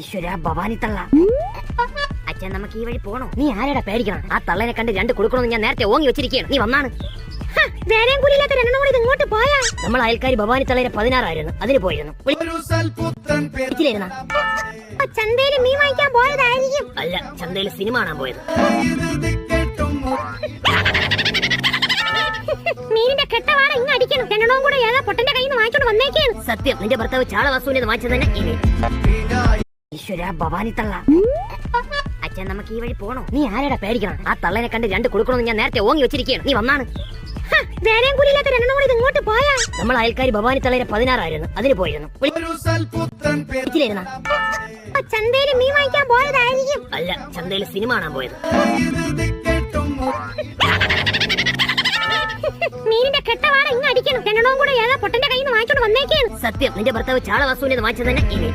ഈശ്വര ഭവാനി തള്ള. അച്ഛൻ നമുക്ക് ഈ വഴി പോണോ? നീ ആരെടാ പേടിക്കണം? ആ തള്ളനെ കണ്ട് രണ്ട് കൊടുക്കണമെന്ന് ഞാൻ നേരത്തെ ഓങ്ങി വെച്ചിരിക്കുകയാണ്. നീ വന്നാണ്. ഇങ്ങോട്ട് പോയാ നമ്മൾ അയൽക്കാരി ഭവാനി തള്ളയുടെ 16 ആയിരുന്നു. അതിന് പോയിരുന്നു. ചന്തയില് മീൻ വാങ്ങിക്കാൻ പോയതായിരിക്കും. അല്ല, ചന്തയില് സിനിമ കാണാൻ പോയത്. മീനിന്റെ കെട്ടവാട ഇങ്ങ് അടിക്കണം. രണ്ടെണ്ണവും കൂടെ ഏതാ പൊട്ടന്റെ കയ്യിൽ നിന്ന് വാങ്ങിച്ചോണ്ട് വന്നേക്കാണ്. സത്യം, നിന്റെ ഭർത്താവ് ചാളവാസുവിനെ വാങ്ങിച്ചത് തന്നെ ഇനി. ഈശ്വര ഭവാനി തള്ള. അച്ഛൻ നമുക്ക് ഈ വഴി പോണോ? നീ ആരെടാ പേടിക്കണം? ആ തള്ളനെ കണ്ട് രണ്ട് കൊടുക്കണമെന്ന് ഞാൻ നേരത്തെ ഓങ്ങി വെച്ചിരിക്കുകയാണ്. നീ വന്നാണ്. ഇങ്ങോട്ട് പോയാ നമ്മൾ അയൽക്കാരി ഭവാനി തള്ളയുടെ 16 ആയിരുന്നു. അതിന് പോയിരുന്നു. ചന്തയില് മീൻ വാങ്ങിക്കാൻ പോയതായിരിക്കും. അല്ല, ചന്തയില് സിനിമ കാണാൻ പോയത്. മീനിന്റെ കെട്ടവാട ഇങ്ങ് അടിക്കണം. രണ്ടെണ്ണവും കൂടെ ഏതാ പൊട്ടന്റെ കയ്യിൽ നിന്ന് വാങ്ങിച്ചോണ്ട് വന്നേക്കാണ്. സത്യം, നിന്റെ ഭർത്താവ് ചാളവാസുവിനെ വാങ്ങിച്ചത് തന്നെ ഇനി.